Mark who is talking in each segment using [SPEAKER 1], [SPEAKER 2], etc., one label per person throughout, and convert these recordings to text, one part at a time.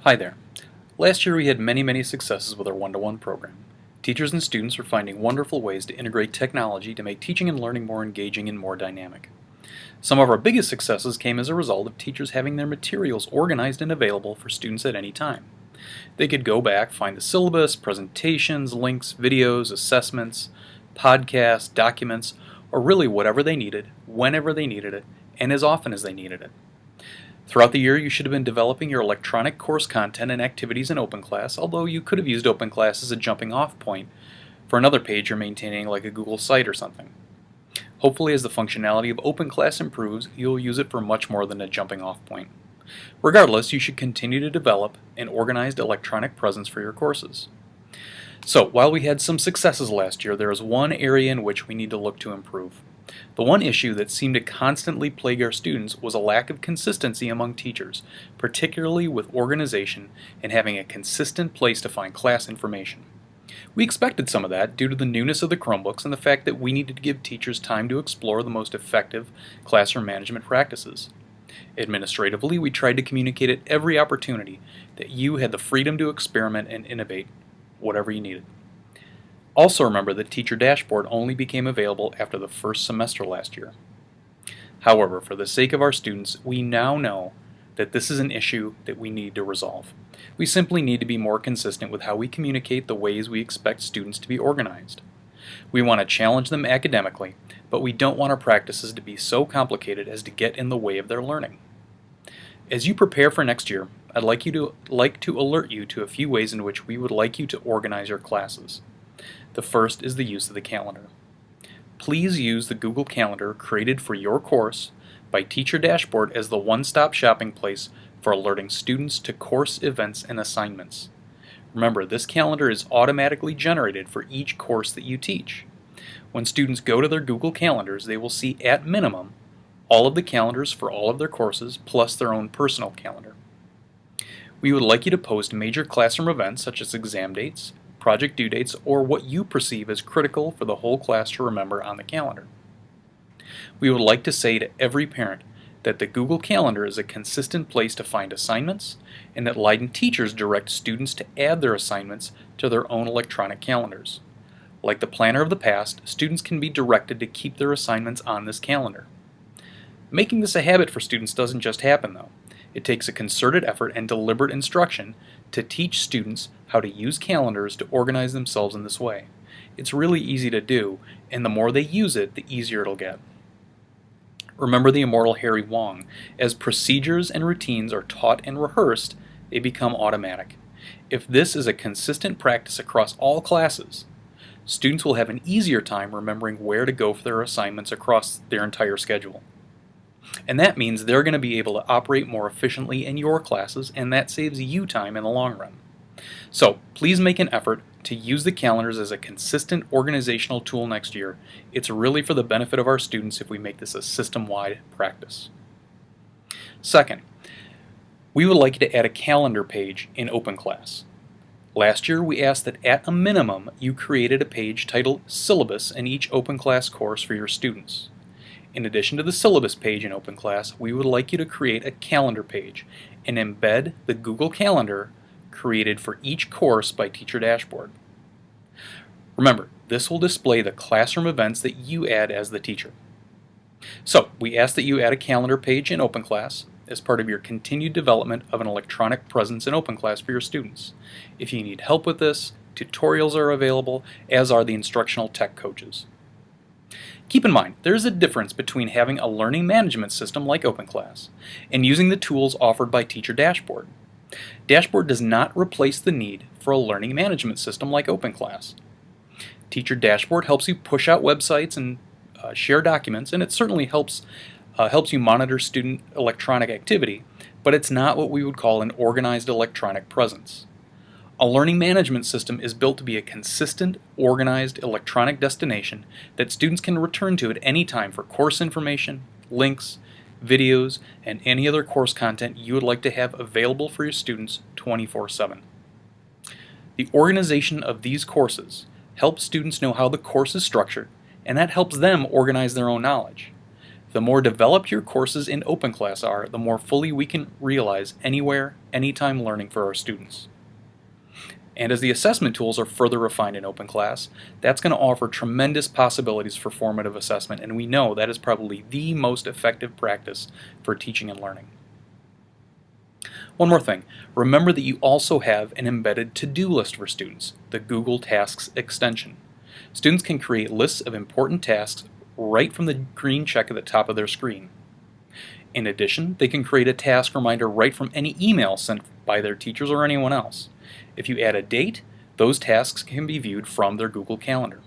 [SPEAKER 1] Hi there. Last year we had many successes with our one-to-one program. Teachers and students are finding wonderful ways to integrate technology to make teaching and learning more engaging and more dynamic. Some of our biggest successes came as a result of teachers having their materials organized and available for students at any time. They could go back, find the syllabus, presentations, links, videos, assessments, podcasts, documents, or really whatever they needed, whenever they needed it, and as often as they needed it. Throughout the year, you should have been developing your electronic course content and activities in OpenClass, although you could have used OpenClass as a jumping-off point for another page you're maintaining like a Google site or something. Hopefully, as the functionality of OpenClass improves, you'll use it for much more than a jumping-off point. Regardless, you should continue to develop an organized electronic presence for your courses. So, while we had some successes last year, there is one area in which we need to look to improve. The one issue that seemed to constantly plague our students was a lack of consistency among teachers, particularly with organization and having a consistent place to find class information. We expected some of that due to the newness of the Chromebooks and the fact that we needed to give teachers time to explore the most effective classroom management practices. Administratively, we tried to communicate at every opportunity that you had the freedom to experiment and innovate whatever you needed. Also remember that Teacher Dashboard only became available after the first semester last year. However, for the sake of our students, we now know that this is an issue that we need to resolve. We simply need to be more consistent with how we communicate the ways we expect students to be organized. We want to challenge them academically, but we don't want our practices to be so complicated as to get in the way of their learning. As you prepare for next year, I'd like to alert you to a few ways in which we would like you to organize your classes. The first is the use of the calendar. Please use the Google Calendar created for your course by Teacher Dashboard as the one-stop shopping place for alerting students to course events and assignments. Remember, this calendar is automatically generated for each course that you teach. When students go to their Google Calendars, they will see at minimum all of the calendars for all of their courses plus their own personal calendar. We would like you to post major classroom events such as exam dates, project due dates, or what you perceive as critical for the whole class to remember on the calendar. We would like to say to every parent that the Google Calendar is a consistent place to find assignments and that Leyden teachers direct students to add their assignments to their own electronic calendars. Like the planner of the past, students can be directed to keep their assignments on this calendar. Making this a habit for students doesn't just happen though. It takes a concerted effort and deliberate instruction to teach students how to use calendars to organize themselves in this way. It's really easy to do, and the more they use it, the easier it'll get. Remember the immortal Harry Wong, as procedures and routines are taught and rehearsed, they become automatic. If this is a consistent practice across all classes, students will have an easier time remembering where to go for their assignments across their entire schedule. And that means they're going to be able to operate more efficiently in your classes, and that saves you time in the long run. So please make an effort to use the calendars as a consistent organizational tool next year. It's really for the benefit of our students if we make this a system-wide practice. Second, we would like you to add a calendar page in OpenClass. Last year we asked that at a minimum you created a page titled Syllabus in each OpenClass course for your students. In addition to the syllabus page in OpenClass, we would like you to create a calendar page and embed the Google Calendar created for each course by Teacher Dashboard. Remember, this will display the classroom events that you add as the teacher. So, we ask that you add a calendar page in OpenClass as part of your continued development of an electronic presence in OpenClass for your students. If you need help with this, tutorials are available, as are the instructional tech coaches. Keep in mind, there is a difference between having a learning management system like OpenClass and using the tools offered by Teacher Dashboard. Dashboard does not replace the need for a learning management system like OpenClass. Teacher Dashboard helps you push out websites and share documents, and it certainly helps you monitor student electronic activity, but it's not what we would call an organized electronic presence. A learning management system is built to be a consistent, organized electronic destination that students can return to at any time for course information, links, videos, and any other course content you would like to have available for your students 24/7. The organization of these courses helps students know how the course is structured, and that helps them organize their own knowledge. The more developed your courses in OpenClass are, the more fully we can realize anywhere, anytime learning for our students. And as the assessment tools are further refined in OpenClass, that's going to offer tremendous possibilities for formative assessment, and we know that is probably the most effective practice for teaching and learning. One more thing, remember that you also have an embedded to-do list for students, the Google Tasks extension. Students can create lists of important tasks right from the green check at the top of their screen. In addition, they can create a task reminder right from any email sent by their teachers or anyone else. If you add a date, those tasks can be viewed from their Google Calendar.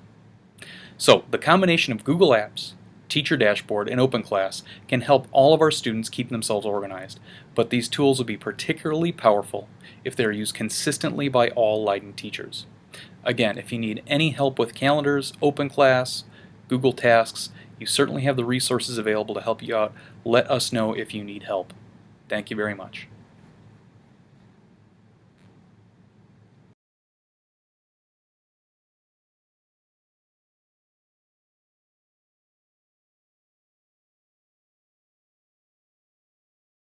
[SPEAKER 1] So, the combination of Google Apps, Teacher Dashboard, and OpenClass can help all of our students keep themselves organized, but these tools will be particularly powerful if they are used consistently by all Leyden teachers. Again, if you need any help with calendars, OpenClass, Google Tasks, you certainly have the resources available to help you out. Let us know if you need help. Thank you very much.